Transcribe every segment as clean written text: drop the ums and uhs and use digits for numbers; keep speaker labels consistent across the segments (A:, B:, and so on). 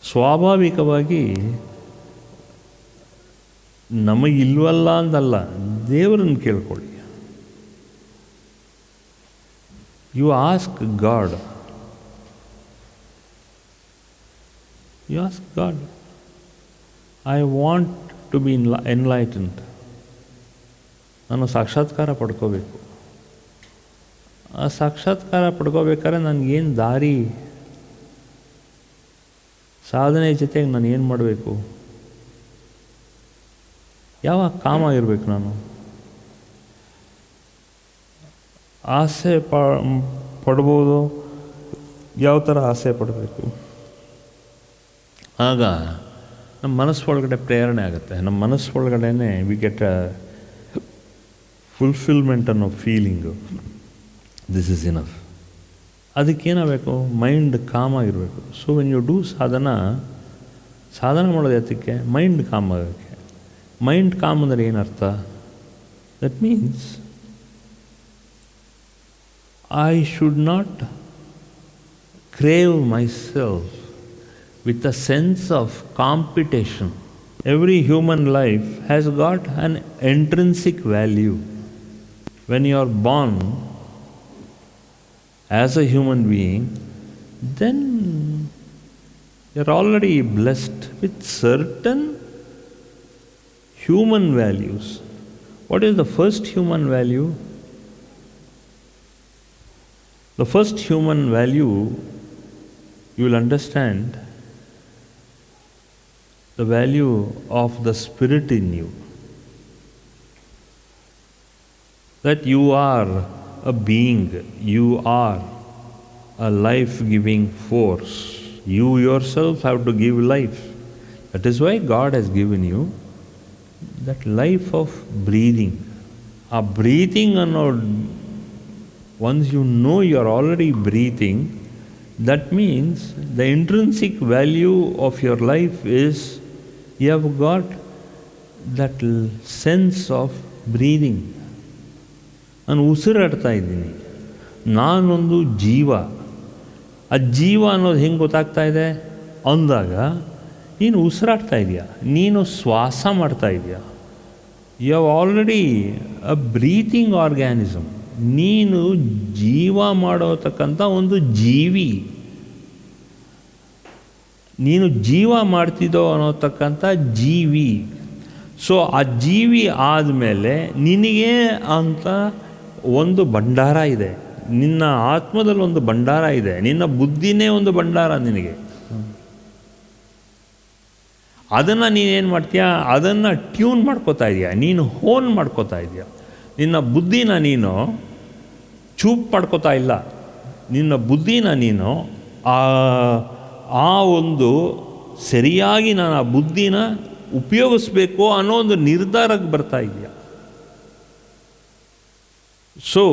A: ಸ್ವಾಭಾವಿಕವಾಗಿ ನಮಗಿಲ್ವಲ್ಲ ಅಂತಲ್ಲ, ದೇವರನ್ನು ಕೇಳ್ಕೊಳ್ಳಿ. You ask God, you ask God, I want to be enlightened. ನಾನು ಸಾಕ್ಷಾತ್ಕಾರ ಪಡ್ಕೋಬೇಕು. ಆ ಸಾಕ್ಷಾತ್ಕಾರ ಪಡ್ಕೋಬೇಕಾದ್ರೆ ನನಗೇನು ದಾರಿ, ಸಾಧನೆ ಜೊತೆಗೆ ನಾನು ಏನು ಮಾಡಬೇಕು, ಯಾವ ಕಾಮ ಇರಬೇಕು, ನಾನು ಆಸೆ ಪಡ್ಬೋದು, ಯಾವ ಥರ ಆಸೆ ಪಡಬೇಕು. ಆಗ ನಮ್ಮ ಮನಸ್ಸು ಒಳಗಡೆ ಪ್ರೇರಣೆ ಆಗುತ್ತೆ. ನಮ್ಮ ಮನಸ್ಸು ಒಳಗಡೆ ವಿ ಗೆಟ್ ಅ ಫುಲ್ಫಿಲ್ಮೆಂಟ್ ಅನ್ನೋ ಫೀಲಿಂಗು. This is enough. ಅದಕ್ಕೇನಾಗಬೇಕು? ಮೈಂಡ್ ಕಾಮ್ ಆಗಿರಬೇಕು. ಸೊ ವೆನ್ ಯು ಡೂ ಸಾಧನೆ ಮಾಡೋದು ಯಾತಕ್ಕೆ? ಮೈಂಡ್ ಕಾಮ್ ಆಗೋಕ್ಕೆ. ಮೈಂಡ್ ಕಾಮ್ ಅಂದರೆ ಏನರ್ಥ? That means I should not crave myself with a sense of competition. Every human life has got an intrinsic value. When you are born as a human being, then you are already blessed with certain human values. What is the first human value? The first human value, you will understand, the value of the spirit in you. That you are a being, you are a life-giving force. You yourself have to give life. That is why God has given you that life of breathing. A breathing ಅನ್ನೋದು, once you know you are already breathing, that means the intrinsic value of your life is you have got that sense of breathing. ನಾನು ಉಸಿರಾಡ್ತಾ ಇದ್ದೀನಿ, ನಾನೊಂದು ಜೀವ. ಆ ಜೀವ ಅನ್ನೋದು ಹೆಂಗೆ ಗೊತ್ತಾಗ್ತಾ ಇದೆ ಅಂದಾಗ, ನೀನು ಉಸಿರಾಡ್ತಾ ಇದೆಯಾ, ನೀನು ಶ್ವಾಸ ಮಾಡ್ತಾ ಇದೆಯಾ. You have already a breathing organism. ನೀನು ಜೀವ ಮಾಡೋತಕ್ಕಂಥ ಒಂದು ಜೀವಿ. ನೀನು ಜೀವ ಮಾಡ್ತಿದ್ದೋ ಅನ್ನೋತಕ್ಕಂಥ ಜೀವಿ. ಸೊ ಆ ಜೀವಿ ಆದಮೇಲೆ ನಿನಗೆ ಅಂತ ಒಂದು ಭಂಡಾರ ಇದೆ. ನಿನ್ನ ಆತ್ಮದಲ್ಲಿ ಒಂದು ಭಂಡಾರ ಇದೆ. ನಿನ್ನ ಬುದ್ಧಿನೇ ಒಂದು ಭಂಡಾರ ನಿನಗೆ. ಅದನ್ನು ನೀನೇನು ಮಾಡ್ತೀಯಾ? ಅದನ್ನು ಟ್ಯೂನ್ ಮಾಡ್ಕೋತಾ ಇದೆಯಾ, ನೀನು ಹೋನ್ ಮಾಡ್ಕೋತಾ ಇದೆಯಾ. ನಿನ್ನ ಬುದ್ಧಿನ ನೀನು ಚೂಪ್ ಮಾಡ್ಕೋತಾ ಇಲ್ಲ. ನಿನ್ನ ಬುದ್ಧಿನ ನೀನು ಆ ಒಂದು ಸರಿಯಾಗಿ ನಾನು ಆ ಬುದ್ಧಿನ ಉಪಯೋಗಿಸ್ಬೇಕು ಅನ್ನೋ ಒಂದು ನಿರ್ಧಾರಕ್ಕೆ ಬರ್ತಾ ಇದೆಯಾ. So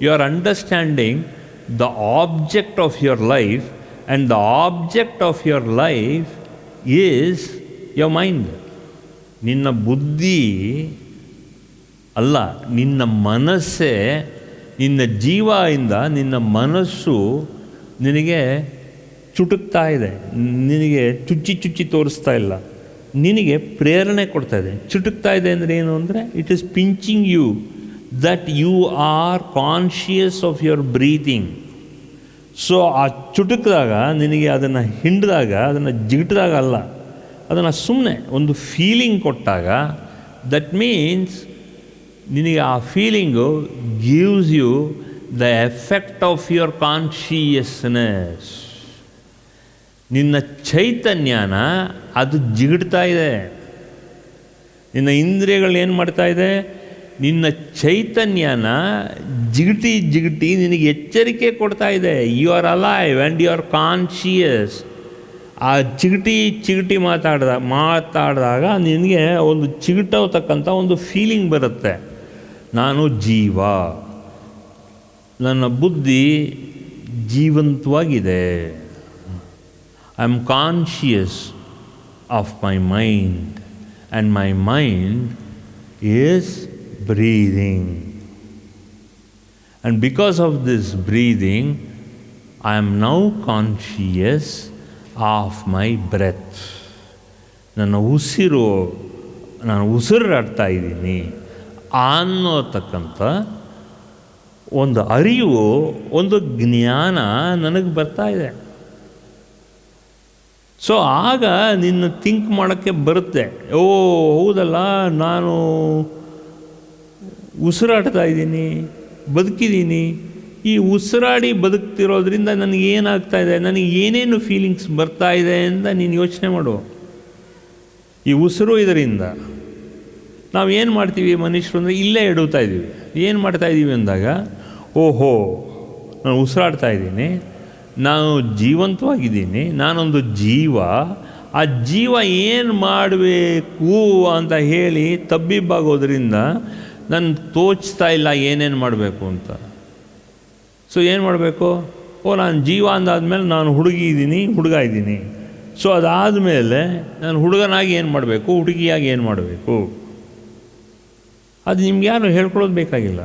A: you are understanding the object of your life, and the object of your life is your mind. ನಿನ್ನ ಬುದ್ಧಿ ಅಲ್ಲ, ನಿನ್ನ ಮನಸ್ಸೇ. ನಿನ್ನ ಜೀವದಿಂದ ನಿನ್ನ ಮನಸ್ಸು ನಿನಗೆ ಚುಟುಕ್ತಾ ಇದೆ, ನಿನಗೆ ಚುಚ್ಚಿ ತೋರಿಸ್ತಾ ಇಲ್ಲ, ನಿನಗೆ ಪ್ರೇರಣೆ ಕೊಡ್ತಾ ಇದೆ. ಚುಟುಕ್ತಾ ಇದೆ ಅಂದರೆ ಏನು ಅಂದರೆ, it is pinching you that you are conscious of your breathing. So ಆ ಚುಟುಕಿದಾಗ, ನಿನಗೆ ಅದನ್ನು ಹಿಂಡಿದಾಗ, ಅದನ್ನು ಜಿಗಿಟಿದಾಗ ಅಲ್ಲ, ಅದನ್ನು ಸುಮ್ಮನೆ ಒಂದು ಫೀಲಿಂಗ್ ಕೊಟ್ಟಾಗ, ದಟ್ ಮೀನ್ಸ್ ನಿನಗೆ ಆ feeling gives you the effect of your consciousness. ನಿನ್ನ ಚೈತನ್ಯನ ಅದು ಜಿಗಿಡ್ತಾ ಇದೆ. ನಿನ್ನ ಇಂದ್ರಿಯಗಳು ಏನು ಮಾಡ್ತಾ ಇದೆ? ನಿನ್ನ ಚೈತನ್ಯನ ಜಿಗಿಟಿ ನಿನಗೆ ಎಚ್ಚರಿಕೆ ಕೊಡ್ತಾ ಇದೆ. You are alive and you are conscious. ಆ ಚಿಗಟಿ ಮಾತಾಡಿದಾಗ ನಿನಗೆ ಒಂದು ಚಿಗಟತಕ್ಕಂಥ ಒಂದು ಫೀಲಿಂಗ್ ಬರುತ್ತೆ. ನಾನು ಜೀವ, ನನ್ನ ಬುದ್ಧಿ ಜೀವಂತವಾಗಿದೆ. I am conscious of my mind, and my mind is breathing. And because of this breathing, I am now conscious of my breath. ನನ್ನ ಉಸಿರು, ನಾನು ಉಸಿರಾಡ್ತಾ ಇದ್ದೀನಿ ಅನ್ನೋತಕ್ಕಂಥ ಒಂದು ಅರಿವು, ಒಂದು ಜ್ಞಾನ ನನಗೆ ಬರ್ತಾ ಇದೆ. ಸೊ ಆಗ ನಿನ್ನ ಥಿಂಕ್ ಮಾಡೋಕ್ಕೆ ಬರುತ್ತೆ, ಓ ಹೌದಲ್ಲ, ನಾನು ಉಸಿರಾಡ್ತಾ ಇದ್ದೀನಿ, ಬದುಕಿದ್ದೀನಿ. ಈ ಉಸಿರಾಡಿ ಬದುಕ್ತಿರೋದ್ರಿಂದ ನನಗೇನಾಗ್ತಾ ಇದೆ, ನನಗೆ ಏನೇನು ಫೀಲಿಂಗ್ಸ್ ಬರ್ತಾ ಇದೆ ಅಂತ ನೀನು ಯೋಚನೆ ಮಾಡು. ಈ ಉಸಿರು ಇದರಿಂದ ನಾವು ಏನು ಮಾಡ್ತೀವಿ ಮನುಷ್ಯರು ಅಂದರೆ ಇಲ್ಲೇ ಎಡುತ್ತಾ ಇದ್ದೀವಿ. ಏನು ಮಾಡ್ತಾಯಿದ್ದೀವಿ ಅಂದಾಗ, ಓಹೋ ನಾನು ಉಸಿರಾಡ್ತಾ ಇದ್ದೀನಿ, ನಾನು ಜೀವಂತವಾಗಿದ್ದೀನಿ, ನಾನೊಂದು ಜೀವ, ಆ ಜೀವ ಏನು ಮಾಡಬೇಕು ಅಂತ ಹೇಳಿ ತಬ್ಬಿಬ್ಬಾಗೋದ್ರಿಂದ ನನಗೆ ತೋಚ್ತಾ ಇಲ್ಲ ಏನೇನು ಮಾಡಬೇಕು ಅಂತ. ಸೊ ಏನು ಮಾಡಬೇಕು, ನಾನು ಜೀವ ಅಂದಾದ್ಮೇಲೆ ನಾನು ಹುಡುಗ ಇದ್ದೀನಿ. ಸೊ ಅದಾದಮೇಲೆ ನಾನು ಹುಡುಗನಾಗಿ ಏನು ಮಾಡಬೇಕು, ಹುಡುಗಿಯಾಗಿ ಏನು ಮಾಡಬೇಕು, ಅದು ನಿಮ್ಗೆ ಯಾರು ಹೇಳ್ಕೊಳ್ಳೋದು ಬೇಕಾಗಿಲ್ಲ.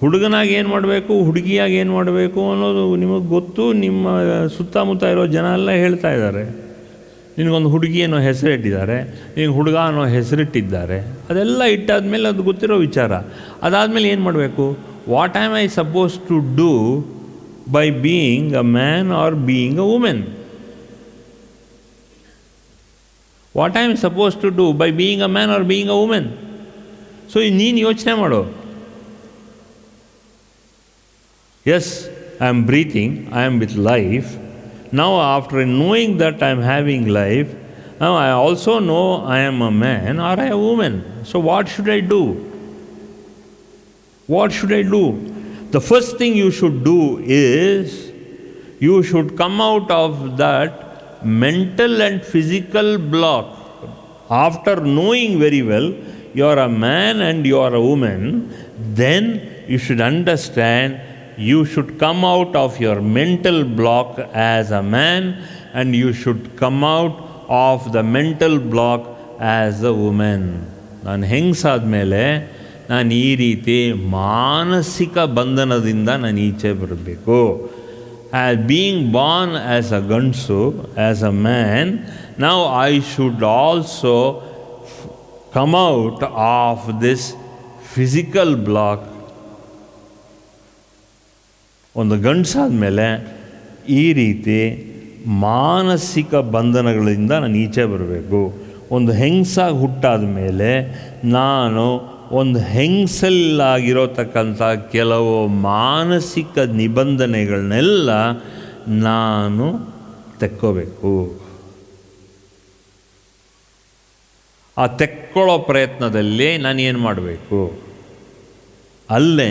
A: ಹುಡುಗನಾಗಿ ಏನು ಮಾಡಬೇಕು, ಹುಡುಗಿಯಾಗಿ ಏನು ಮಾಡಬೇಕು ಅನ್ನೋದು ನಿಮಗೆ ಗೊತ್ತು. ನಿಮ್ಮ ಸುತ್ತಮುತ್ತ ಇರೋ ಜನ ಎಲ್ಲ ಹೇಳ್ತಾ ಇದ್ದಾರೆ. ನಿನಗೊಂದು ಹುಡುಗಿ ಅನ್ನೋ ಹೆಸರಿಟ್ಟಿದ್ದಾರೆ, ನಿನಗೆ ಹುಡುಗ ಅನ್ನೋ ಹೆಸರಿಟ್ಟಿದ್ದಾರೆ. ಅದೆಲ್ಲ ಇಟ್ಟಾದ್ಮೇಲೆ ಅದು ಗೊತ್ತಿರೋ ವಿಚಾರ. ಅದಾದಮೇಲೆ ಏನು ಮಾಡಬೇಕು, what am I suppose to do by being a man or being a woman? What I am suppose to do by being a man or being a woman? So ನೀನು ಯೋಚನೆ ಮಾಡು. Yes, I am breathing, I am with life. Now after knowing that I am having life, now I also know I am a man or I am a woman. So what should I do? What should I do? The first thing you should do is, you should come out of that mental and physical block. After knowing very well you are a man and you are a woman, then you should understand, you should come out of your mental block as a man and you should come out of the mental block as a woman. ನಾನು ಹೆಂಗಸಾದ್ಮೇಲೆ ನಾನು ಈ ರೀತಿ ಮಾನಸಿಕ ಬಂಧನದಿಂದ ನಾನು ಈಚೆ ಬರಬೇಕು. Being born as ಅ ಗಂಡಸು, ಆ್ಯಸ್ ಅ ಮ್ಯಾನ್, ನಾವು I should also come out of this physical block. ಒಂದು ಗಂಡಸಾದ ಮೇಲೆ ಈ ರೀತಿ ಮಾನಸಿಕ ಬಂಧನಗಳಿಂದ ನಾನು ಈಚೆ ಬರಬೇಕು. ಒಂದು ಹೆಂಗಸಾಗಿ ಹುಟ್ಟಾದ ಮೇಲೆ ನಾನು ಒಂದು ಹೆಂಗಸಲ್ಲಾಗಿರೋತಕ್ಕಂಥ ಕೆಲವು ಮಾನಸಿಕ ನಿಬಂಧನೆಗಳನ್ನೆಲ್ಲ ನಾನು ತೆಕ್ಕೋಬೇಕು. ಆ ತೆಕ್ಕೊಳ್ಳೋ ಪ್ರಯತ್ನದಲ್ಲಿ ನಾನು ಏನು ಮಾಡಬೇಕು, ಅಲ್ಲೇ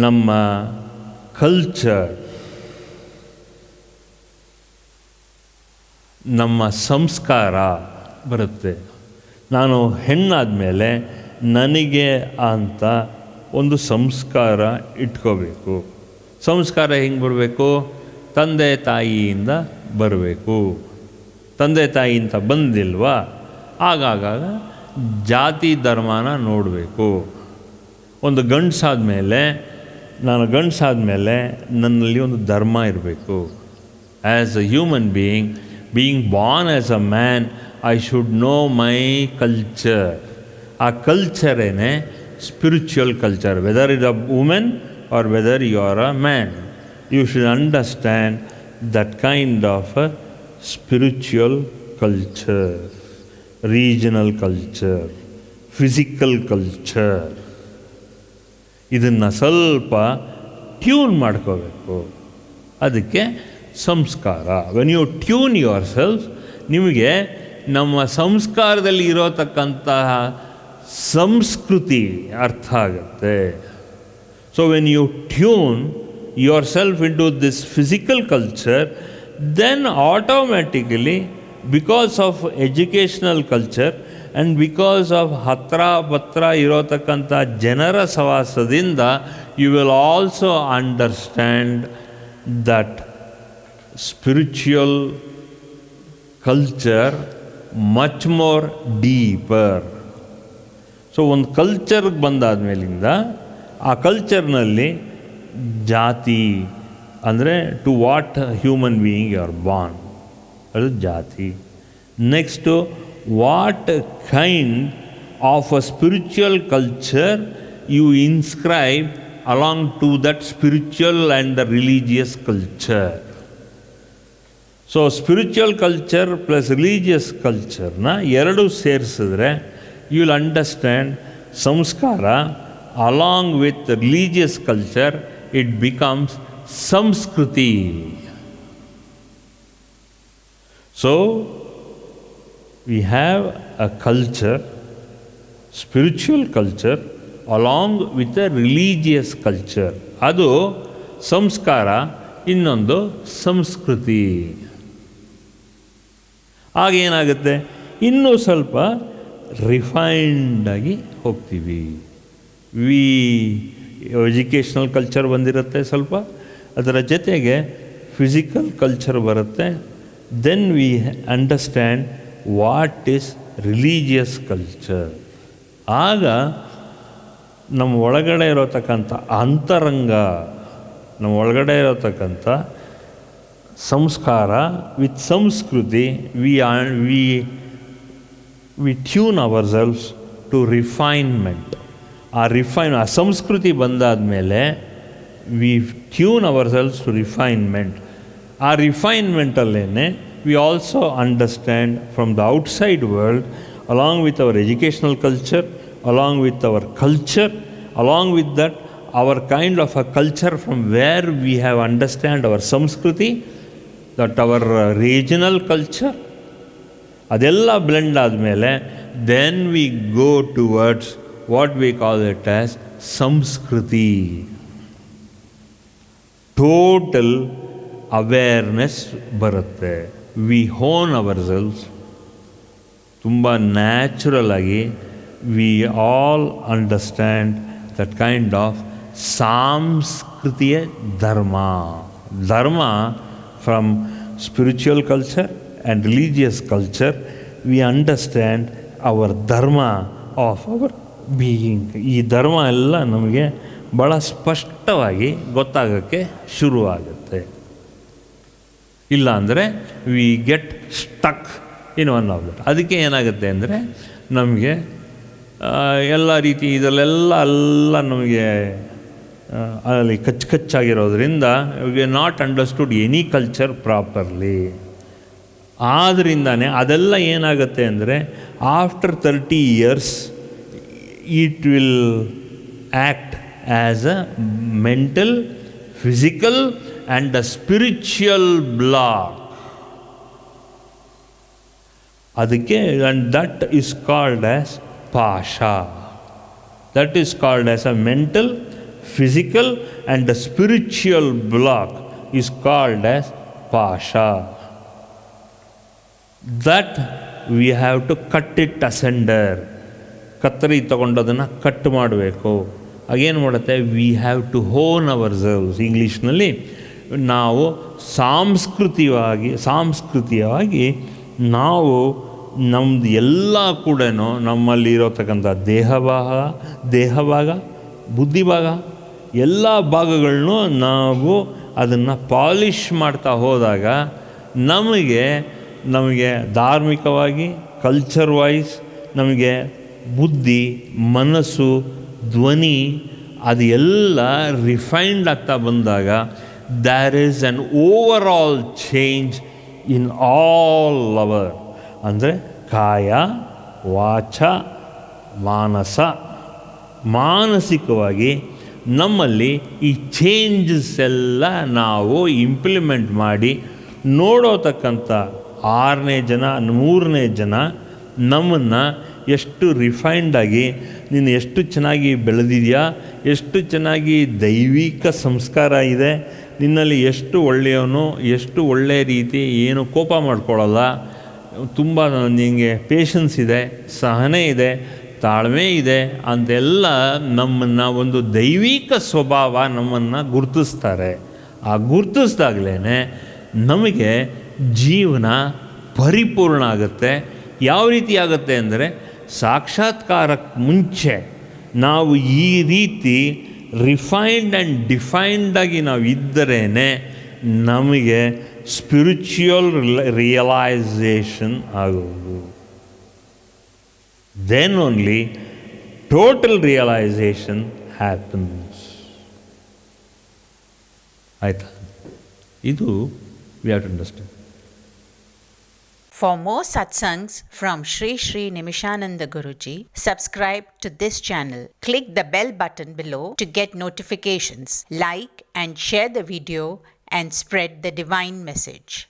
A: ನಮ್ಮ ಕಲ್ಚರ್, ನಮ್ಮ ಸಂಸ್ಕಾರ ಬರುತ್ತೆ. ನಾನು ಹೆಣ್ಣಾದಮೇಲೆ ನನಗೆ ಅಂತ ಒಂದು ಸಂಸ್ಕಾರ ಇಟ್ಕೋಬೇಕು. ಸಂಸ್ಕಾರ ಹೆಂಗೆ ಬರಬೇಕು, ತಂದೆ ತಾಯಿಯಿಂದ ಬರಬೇಕು. ತಂದೆ ತಾಯಿಯಿಂದ ಬಂದಿಲ್ವಾ, ಆಗಾಗ ಜಾತಿ ಧರ್ಮನ ನೋಡಬೇಕು. ಒಂದು ನಾನು ಗಂಡಸಾದ್ಮೇಲೆ ನನ್ನಲ್ಲಿ ಒಂದು ಧರ್ಮ ಇರಬೇಕು. As a human being born as a man, I should know my culture. ಆ ಕಲ್ಚರೇನೆ spiritual culture. Whether is a women or whether you are a man, you should understand that kind of a spiritual culture, regional culture, physical culture. ಇದನ್ನು ಸ್ವಲ್ಪ tune ಮಾಡ್ಕೋಬೇಕು. ಅದಕ್ಕೆ ಸಂಸ್ಕಾರ. When you tune your self, ನಿಮಗೆ ನಮ್ಮ ಸಂಸ್ಕಾರದಲ್ಲಿ ಇರೋತಕ್ಕಂತಹ ಸಂಸ್ಕೃತಿ ಅರ್ಥ ಆಗುತ್ತೆ. So when you tune your self into this physical culture, then automatically, because of educational culture and because of ಹತ್ರ ಪತ್ರ ಇರೋತಕ್ಕಂಥ ಜನರ ಸವಾಸದಿಂದ, you will also understand that spiritual culture much more deeper. So ಒಂದು ಕಲ್ಚರ್ಗೆ ಬಂದಾದ ಮೇಲಿಂದ ಆ ಕಲ್ಚರ್ನಲ್ಲಿ ಜಾತಿ, ಅಂದರೆ to what human being you are born, ಅದು ಜಾತಿ. Next what kind of a spiritual culture you inscribe along to that spiritual and the religious culture. So spiritual culture plus religious culture na eradu ಸೇರಿಸಿದ್ರೆ you will understand samskara along with religious culture it becomes samskriti. So we have a culture, spiritual culture along with a religious culture. ಅದು ಸಂಸ್ಕಾರ, ಇನ್ನೊಂದು ಸಂಸ್ಕೃತಿ. ಆಗೇನಾಗುತ್ತೆ, ಇನ್ನೂ ಸ್ವಲ್ಪ ರಿಫೈನ್ಡಾಗಿ ಹೋಗ್ತೀವಿ. Educational culture ಬಂದಿರುತ್ತೆ ಸ್ವಲ್ಪ, ಅದರ ಜೊತೆಗೆ ಫಿಸಿಕಲ್ ಕಲ್ಚರ್ ಬರುತ್ತೆ. Then we understand what is religious culture. ಆಗ ನಮ್ಮ ಒಳಗಡೆ ಇರತಕ್ಕಂಥ ಅಂತರಂಗ, ನಮ್ಮ ಒಳಗಡೆ ಇರತಕ್ಕಂಥ ಸಂಸ್ಕಾರ ವಿತ್ ಸಂಸ್ಕೃತಿ, we tune ourselves to refinement. ಆ ಸಂಸ್ಕೃತಿ ಬಂದಾದ ಮೇಲೆ we tune ourselves to refinement. ಆ ರಿಫೈನ್ಮೆಂಟಲ್ಲೇ we also understand from the outside world along with our educational culture, along with our culture, along with that our kind of a culture from where we have understand our samskriti, that our regional culture, adella blend ಆದಮೇಲೆ then we go towards what we call it as samskriti. Total awareness ಬರುತ್ತೆ. We hone ourselves ತುಂಬ natural ಆಗಿ. We all understand that kind of Samskritiya Dharma. Dharma from spiritual culture and religious culture, we understand our Dharma of our being. ಈ ಧರ್ಮ ಎಲ್ಲ ನಮಗೆ ಭಾಳ ಸ್ಪಷ್ಟವಾಗಿ ಗೊತ್ತಾಗೋಕ್ಕೆ ಶುರುವಾಗುತ್ತೆ. ಇಲ್ಲ ಅಂದರೆ we get stuck in one of that. ಅದಕ್ಕೆ ಏನಾಗುತ್ತೆ ಅಂದರೆ ನಮಗೆ ಎಲ್ಲ ರೀತಿ ಇದರಲ್ಲೆಲ್ಲ ನಮಗೆ ಅಲ್ಲಿ ಕಚ್ಚಾಗಿರೋದ್ರಿಂದ we not understood any culture properly. ಆದ್ದರಿಂದನೇ ಅದೆಲ್ಲ ಏನಾಗುತ್ತೆ ಅಂದರೆ after 30 years it will act as a mental, physical and a spiritual block. ಅದಕ್ಕೆ and that is called as Pasha. That is called as a mental, physical and a spiritual block is called as Pasha. That we have to cut it asunder. ಕತ್ತರಿ ತಗೊಂಡದನ್ನು cut ಮಾಡಬೇಕು. ಆಗೇನು ಮಾಡುತ್ತೆ, we have to hone our selves. ಇಂಗ್ಲೀಷ್ನಲ್ಲಿ ನಾವು ಸಾಂಸ್ಕೃತಿಕವಾಗಿ ನಾವು ನಮ್ಮದು ಎಲ್ಲ ಕೂಡ ನಮ್ಮಲ್ಲಿ ಇರೋತಕ್ಕಂಥ ದೇಹಭಾಗ, ಬುದ್ಧಿಭಾಗ ಎಲ್ಲ ಭಾಗಗಳನ್ನೂ ನಾವು ಅದನ್ನು ಪಾಲಿಷ್ ಮಾಡ್ತಾ ಹೋದಾಗ ನಮಗೆ ಧಾರ್ಮಿಕವಾಗಿ, ಕಲ್ಚರ್ ವೈಸ್ ನಮಗೆ ಬುದ್ಧಿ, ಮನಸ್ಸು, ಧ್ವನಿ ಅದು ಎಲ್ಲ ರಿಫೈನ್ಡ್ ಆಗ್ತಾ ಬಂದಾಗ there is an overall change in all our ಅಂದರೆ ಕಾಯ, ವಾಚ, ಮಾನಸಿಕವಾಗಿ ನಮ್ಮಲ್ಲಿ ಈ ಚೇಂಜಸ್ ಎಲ್ಲ ನಾವು ಇಂಪ್ಲಿಮೆಂಟ್ ಮಾಡಿ ನೋಡೋತಕ್ಕಂಥ 6ನೇ ಜನ 3ನೇ ಜನ ನಮ್ಮನ್ನು ಎಷ್ಟು ರಿಫೈನ್ಡಾಗಿ, ನೀನು ಎಷ್ಟು ಚೆನ್ನಾಗಿ ಬೆಳೆದಿದೆಯಾ, ಎಷ್ಟು ಚೆನ್ನಾಗಿ ದೈವಿಕ ಸಂಸ್ಕಾರ ಇದೆ ನಿನ್ನಲ್ಲಿ, ಎಷ್ಟು ಒಳ್ಳೆಯವನು, ಎಷ್ಟು ಒಳ್ಳೆಯ ರೀತಿ, ಏನು ಕೋಪ ಮಾಡ್ಕೊಳ್ಳಲ್ಲ, ತುಂಬ ನಿನಗೆ ಪೇಷನ್ಸ್ ಇದೆ, ಸಹನೆ ಇದೆ, ತಾಳ್ಮೆ ಇದೆ ಅಂತೆಲ್ಲ ನಮ್ಮನ್ನು ಒಂದು ದೈವಿಕ ಸ್ವಭಾವ ನಮ್ಮನ್ನು ಗುರುತಿಸ್ತಾರೆ. ಆ ಗುರುತಿಸ್ದಾಗಲೇ ನಮಗೆ ಜೀವನ ಪರಿಪೂರ್ಣ ಆಗುತ್ತೆ. ಯಾವ ರೀತಿ ಆಗುತ್ತೆ ಅಂದರೆ ಸಾಕ್ಷಾತ್ಕಾರಕ್ಕೆ ಮುಂಚೆ ನಾವು ಈ ರೀತಿ ರಿಫೈನ್ಡ್ ಆ್ಯಂಡ್ ಡಿಫೈನ್ಡ್ ಆಗಿ ನಾವು ಇದ್ದರೇ ನಮಗೆ ಸ್ಪಿರಿಚುವಲ್ ರಿಯಲೈಸೇಷನ್ ಆಗೋದು. Then only total realisation happens. ಆಯಿತಾ? ಇದು we have to understand.
B: For more satsangs from Sri Sri Nimishananda Guruji, subscribe to this channel. Click the bell button below to get notifications. Like and share the video and spread the divine message.